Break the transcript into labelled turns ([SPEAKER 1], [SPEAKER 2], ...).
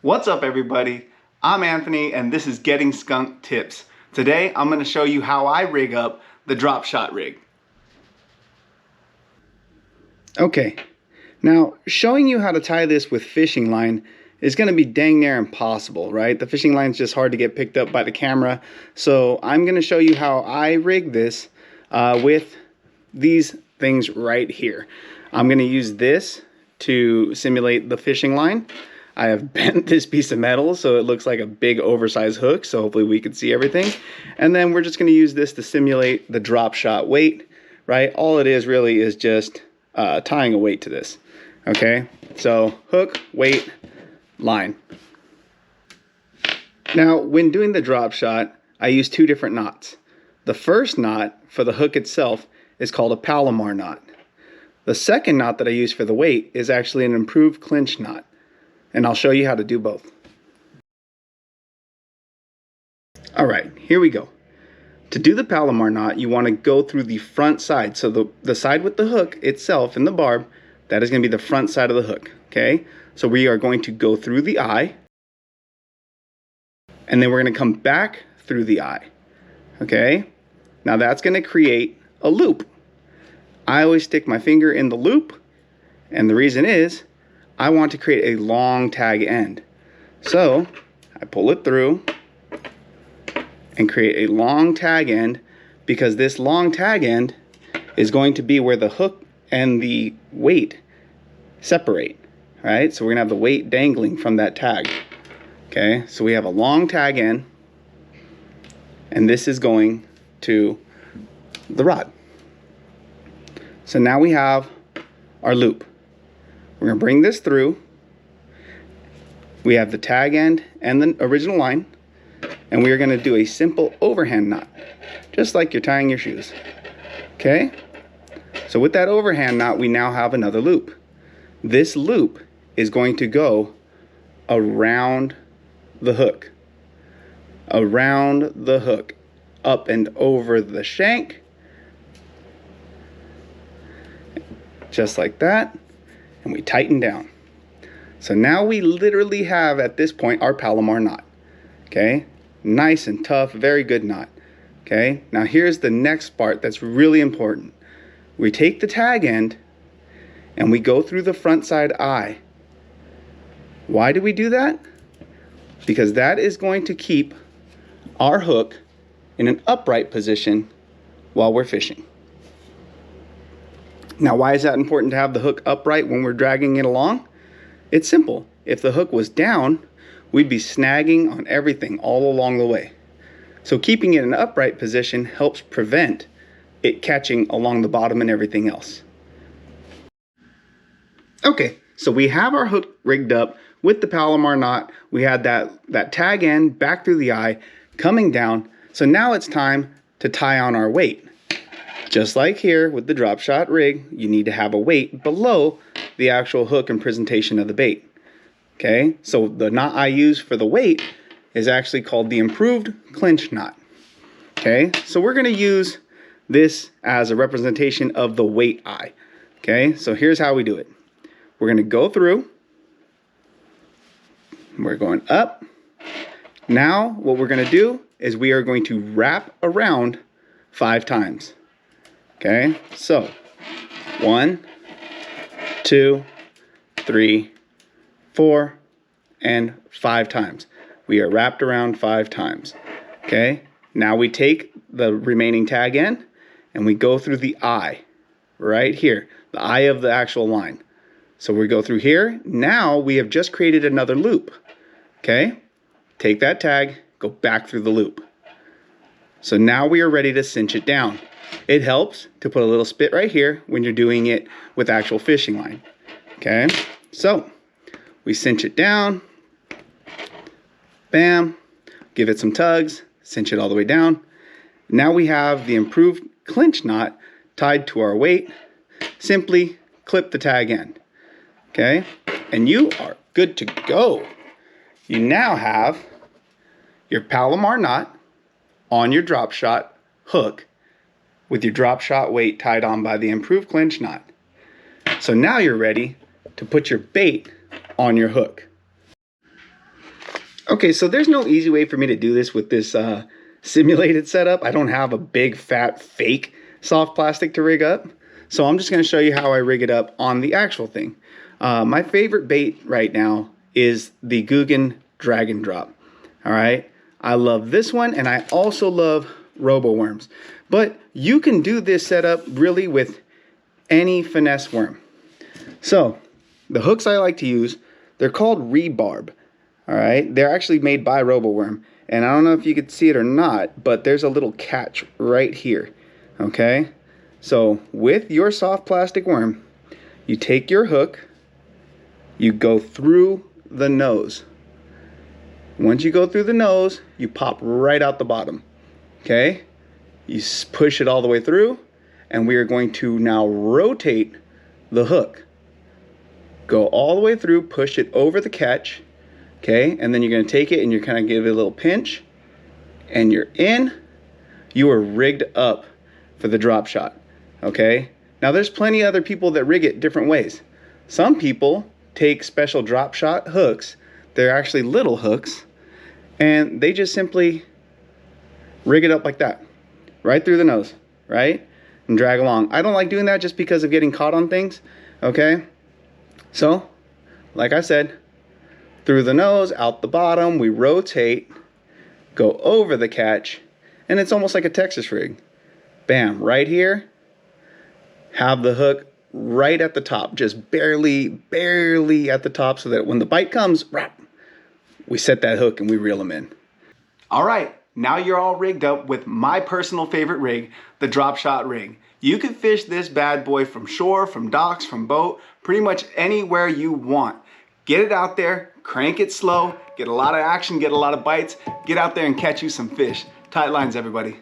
[SPEAKER 1] What's up everybody? I'm Anthony and this is Getting Skunked Tips. Today I'm going to show you how I rig up the drop shot rig. Okay, now showing you how to tie this with fishing line is going to be dang near impossible, right? The fishing line is just hard to get picked up by the camera. So I'm going to show you how I rig this with these things right here. I'm going to use this to simulate the fishing line. I have bent this piece of metal so it looks like a big oversized hook, so hopefully we can see everything. And then we're just going to use this to simulate the drop shot weight, right? All it is really is just tying a weight to this. Okay, so hook, weight, line. Now when doing the drop shot, I use two different knots. The first knot for the hook itself is called a Palomar knot. The second knot that I use for the weight is actually an improved clinch knot. And I'll show you how to do both. Alright, here we go. To do the Palomar knot, you want to go through the front side. So the side with the hook itself and the barb, that is going to be the front side of the hook. Okay? So we are going to go through the eye. And then we're going to come back through the eye. Okay? Now that's going to create a loop. I always stick my finger in the loop. And the reason is, I want to create a long tag end. So I pull it through and create a long tag end, because this long tag end is going to be where the hook and the weight separate, right? So we're gonna have the weight dangling from that tag. Okay, so we have a long tag end, and this is going to the rod. So now we have our loop. We're going to bring this through. We have the tag end and the original line, and we are going to do a simple overhand knot, just like you're tying your shoes. Okay? So with that overhand knot, we now have another loop. This loop is going to go around the hook. Around the hook. Up and over the shank. Just like that. And we tighten down. So now we literally have at this point our Palomar knot. Okay, nice and tough, very good knot. Okay, now here's the next part that's really important. We take the tag end and we go through the front side eye. Why do we do that? Because that is going to keep our hook in an upright position while we're fishing. Now, why is that important to have the hook upright when we're dragging it along? It's simple. If the hook was down, we'd be snagging on everything all along the way. So keeping it in an upright position helps prevent it catching along the bottom and everything else. Okay, so we have our hook rigged up with the Palomar knot. We had that tag end back through the eye, coming down. So now it's time to tie on our weight. Just like here with the drop shot rig, you need to have a weight below the actual hook and presentation of the bait. Okay, so the knot I use for the weight is actually called the improved clinch knot. Okay, so we're going to use this as a representation of the weight eye. Okay, so here's how we do it. We're going to go through. We're going up. Now what we're going to do is we are going to wrap around 5 times. Okay, so 1, 2, 3, 4, and 5 times. We are wrapped around 5 times. Okay, now we take the remaining tag end and we go through the eye right here, the eye of the actual line. So we go through here. Now we have just created another loop. Okay, take that tag, go back through the loop. So now we are ready to cinch it down. It helps to put a little spit right here when you're doing it with actual fishing line. Okay, so we cinch it down, bam, give it some tugs, cinch it all the way down. Now we have the improved clinch knot tied to our weight. Simply clip the tag end. Okay, and you are good to go. You now have your Palomar knot on your drop shot hook with your drop shot weight tied on by the improved clinch knot. So now you're ready to put your bait on your hook. Okay, so there's no easy way for me to do this with this simulated setup. I don't have a big fat fake soft plastic to rig up. So I'm just gonna show you how I rig it up on the actual thing. My favorite bait right now is the Guggen Dragon Drop. All right, I love this one, and I also love robo worms. But you can do this setup really with any finesse worm. So the hooks I like to use, they're called rebarb. All right, they're actually made by RoboWorm, and I don't know if you could see it or not, but there's a little catch right here. Okay, so with your soft plastic worm, you take your hook, you go through the nose. Once you go through the nose, you pop right out the bottom. Okay, you push it all the way through, and we are going to now rotate the hook. Go all the way through, push it over the catch. Okay, and then you're going to take it and you're kind of give it a little pinch, and you're in. You are rigged up for the drop shot. Okay, now there's plenty of other people that rig it different ways. Some people take special drop shot hooks. They're actually little hooks, and they just simply rig it up like that, right through the nose, right, and drag along. I don't like doing that just because of getting caught on things. Okay, so like I said, through the nose, out the bottom, we rotate, go over the catch, and it's almost like a Texas rig. Bam, right here, have the hook right at the top, just barely at the top, so that when the bite comes, we set that hook and we reel them in. All right, now you're all rigged up with my personal favorite rig, the drop shot rig. You can fish this bad boy from shore, from docks, from boat, pretty much anywhere you want. Get it out there, crank it slow, get a lot of action, get a lot of bites, get out there and catch you some fish. Tight lines, everybody.